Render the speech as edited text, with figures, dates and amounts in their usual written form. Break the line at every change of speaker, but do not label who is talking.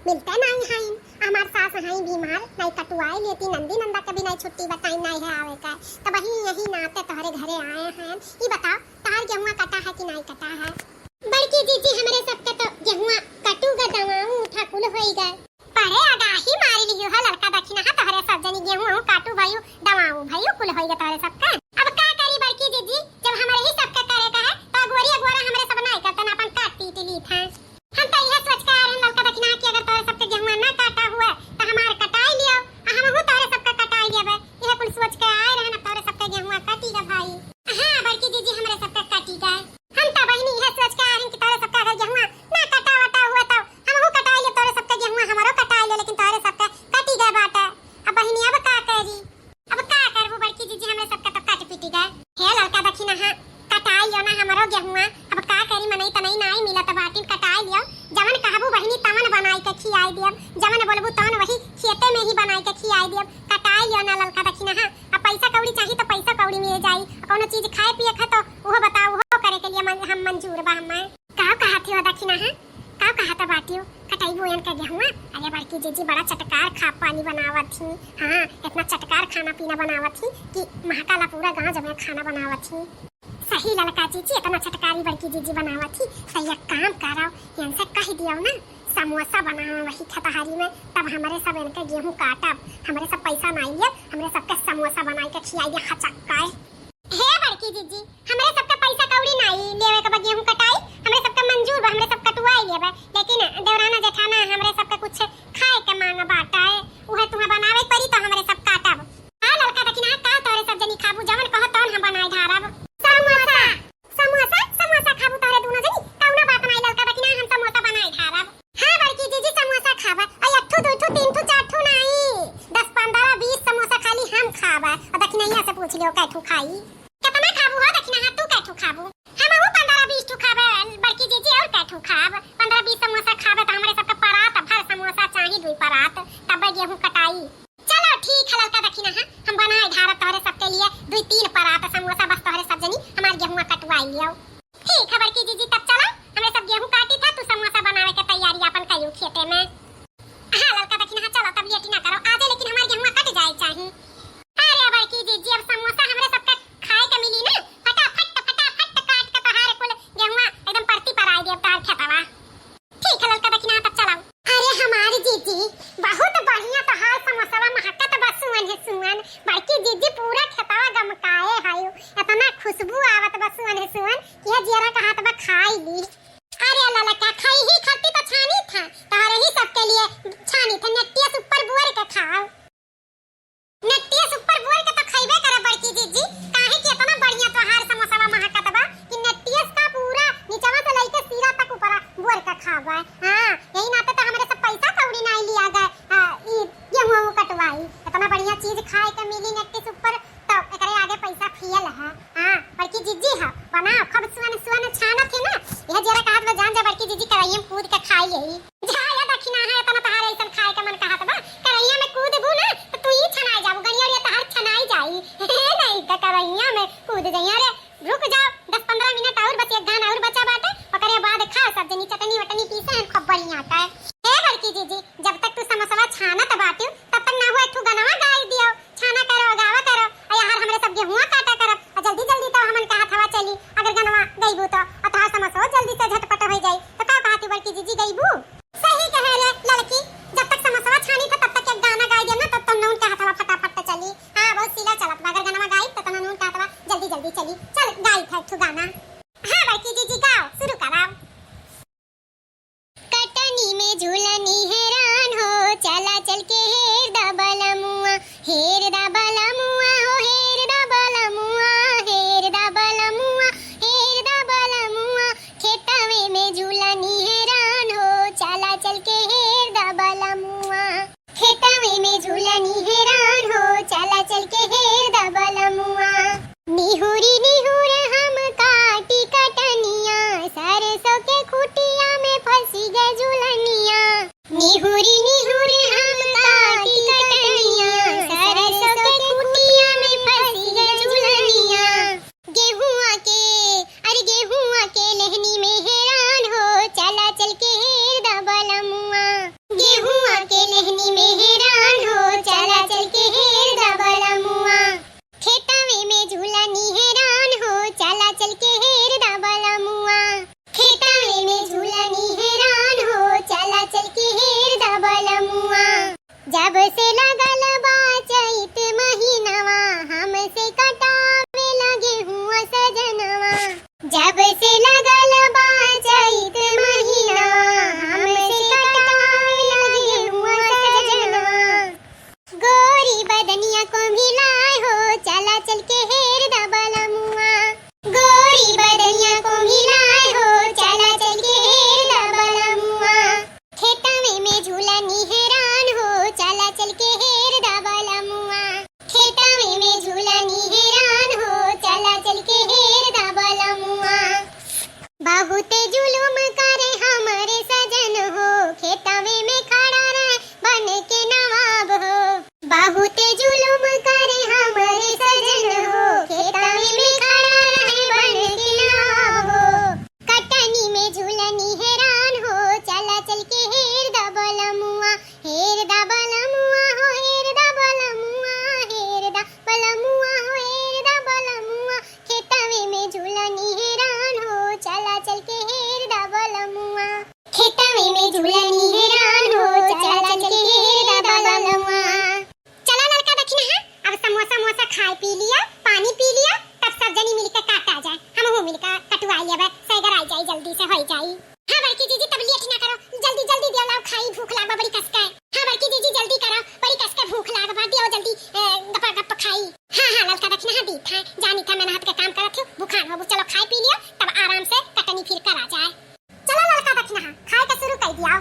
मिलते नहीं है हमार सास है बीमार नहीं कटुआई लेती नंदी नंदा कभी नहीं छुट्टी बताई नहीं है आवे का तब यही नाते तोहरे घरे आए हैं। ये बताओ तार गेहुआ कटा है कि नहीं कटा है? बड़की जीजी हमरे सबके तो गेहुआ कटूगा दवाऊं उठा कुल होई गए परे आगाही मारी लियो है लड़का दक्षिणा है तोहरे सब जनी गेहुआ काटू भाई दवाऊं भाई कुल होई गए तोहरे सबका। अब का करी बड़की जीजी जब हमारे ही सबके करे का है तो गोरी गोरा हमरे सब नहीं करते ना अपन काट पीट ली था। हम तो यह सोच के आ रहे हैं लड़का दक्षिणा कि अगर तोरे सबके गेहुआ ना काटा हुआ तो हमार कटाई लियो हम हूं तोरे सबका कटाई लेबे यह कुल सोच के आए रहे ना तोरे सबके गेहुआ काटीगा भाई। हां बड़की जीजी हमरे सबका काटीगा हम तो बहनी यह सोच के आ रहे हैं कि तोरे सबका अगर गेहुआ ना कटा वटा हुआ तो हम हूं कटाई ले तोरे सबके गेहुआ हमारो कटाई ले लेकिन तोरे सबका काटीगा बाटा। अब बहनी अब का करी अब का करबो बड़की जीजी हमरे सबका तो काट पीटीगा हे लड़का दक्षिणा हां कटाई लियो ना हमारो गेहुआ अब का करी मनई तनई नहीं मिला तो बाटी कटाई लियो जवन कहबू बहनी तवन बनाई के खियाई दियब जवन बोलबू तवन वही खेते में ही बनाई के खियाई दियब कटाई लियो ना ललका दक्षिणा हां। अब पैसा कौड़ी चाहिए तो पैसा कौड़ी मिल जाई कोनो चीज खाए पिए खा तो वो बताओ वो करे के लिए हम मंजूर बा हम का कहत हो दक्षिणा हां का कहत बाटियो कटाई बोयन के गेहुआ। अरे बड़की जीजी बड़ा चटकार खा पानी बनावत थी हां इतना चटकार खाना पीना बनावत थी कि महाकाला पूरा गांव जमे खाना बनावत थी। सही ललका जीजी इतना चटकारी बड़की जीजी बनावत थी सही एक काम कराओ इनसे कह दियो ना समोसा बनाओ वही खतहारी में तब हमारे सब इनके गेहूं काटब हमारे सब पैसा नहीं लिए हमारे सबके समोसा बनाई के खियाई दे खचक्काए। हे बड़की जीजी हमारे सबके पैसा कौड़ी नहीं लेवे के गेहूं कटाई हमारे सबके मंजूर बा हमारे सब कटवाई लेबे लेकिन देवराना जेठाना हमारे सबके कुछ खाए के मांग बाटा है उहे तुम्हें बनावे पड़ी तो हमारे सब काटब। हां लड़का दक्षिणा का तोरे सब जनी खाबू जवन कहो तवन हम बनाई धारब समोसा समोसा समोसा खाबू तोरे दोनों जनी कौनो बात नहीं लड़का दक्षिणा हवा। हाँ यही नाते तो हमारे सब पैसा कौड़ी नहीं लिया गए ई गेहूं कटवाई। इतना बढ़िया चीज खाए के मिली नेट ऊपर तो एकरे आगे पैसा फियल है। हां बड़की जीजी है बनाओ खूब सुवन सुवन छाना थे ना यह जरा कहत में जान जा बड़की जीजी कराइए कूद के खाई यही जाया दक्षिणा है तना तहार ऐसन खाए के मन कहत बा कराइया में कूदबू ना तो तू ही छनाई जाबू गनिया तहार छनाई जाई नहीं तो कराइया में कूद जइया रे रुक जाओ 10-15 मिनट और बस एक गाना और बचा बाटे ओकरे बाद खा सब्जी चटनी वटनी पीसे हैं खूब बढ़िया का हे बड़की जीजी जब तक तू समोसा छानत बाटू तब तक ना हो एक गनवा गाय दियो छाना करो गावा करो यार हमरे सब गेहुआ काटा करो और जल्दी जल्दी तो हमन का हवा चली अगर गनवा गईबू तो अतः समोसा जल्दी से झटपट हो जाई तो का कहती बड़की जीजी गईबू सही कहे रे लड़की जब तक समोसा छानी था तब तक एक गाना गाय देना तब तक नून का हवा फटाफट चली हां बहुत सीधा चलत अगर गनवा गाई तो नून का हवा जल्दी जल्दी चली चल गाई था तू गाना हां बड़की जीजी गाओ शुरू कराओ कटनी में झूलनी हैरान हो चला चल के हेर दबला मुआ हेर दबला मुआ हो हेर दबला मुआ हेर दबला मुआ हेर दबला मुआ खेतवे में झूलनी हैरान हो चला चल के हेर दबला मुआ खेतवे में झूलनी हैरान हो चला चल के हेर दबला मुआ निहुरी निहुर हम काटी कटनिया सरसों के खुटिया में फंसी गए झूलनिया निहुरी निहुर हम काटी कटनिया सरसों के खुटिया में फंसी गए झूलनिया गेहुआ के लहनी में हैरान हो चला चल के हेर दबला मुआ गेहुआ के लहनी में हैरान हो चला चल के हेर दबला मुआ खेतवे में झूलनी हैरान हो चला चल के हेर दबला मुआ खेतवे में झूलनी हैरान हो चला चल के हेर दबला मुआ जब से लगल बा चैत महीनवा हमसे कटावे लगे हुआ सजनवा जब से लगल बा चैत महीनवा हमसे कटावे लगे हुआ सजनवा गोरी बदनिया को मिलाए हो चला चल के हेर दबला मुआ गोरी बदनिया को मिलाए हो चला चल के हेर दबला मुआ खेतवे में झूलनी हैरान हो चला चल के हेर दबला मुआ खेतवे में झूलनी हैरान हो चला चल के हेर दबला मुआ बहुत जुलुम करे हमारे सजन हो खेतवे में खड़ा रहे बन के नवाब हो बहुत जुलुम करे हमारे सजन हो खेतवे में खड़ा रहे बन के नवाब हो कटनी में झूलनी हैरान हो चला चल के हेर दबला मुआ हेर दबला मुआ हो हेर दबला मुआ हेर दबला मुआ हो हेर दबला मुआ खेतवे में झूलनी हैरान हो चला चल के हेर दबला मुआ खेतवे में झूलनी हैरान हो चला चल के हेर दबला मुआ चला लड़का दक्षिणा है अब समोसा मोसा खाए पी लिया पानी पी लिया तब सब जनी मिलकर काटा जाए हम हो मिलकर कटवाई अब सैगर आ जाए जल्दी से हो जाए हां बड़की जीजी तब लेट ना करो जल्दी जल्दी दियो लाओ खाई भूख लागबा बड़ी कस के हां बड़की जीजी जल्दी करो बड़ी कस के भूख लागबा दियो जल्दी गप गप खाई हां लड़का दक्षिणा दी था जानी था मेहनत के काम करत हूं भूखान हो चलो खाई पी लियो तब आराम से कटनी फिर करा जाए चलो लड़का दक्षिणा खाए के शुरू कर दिया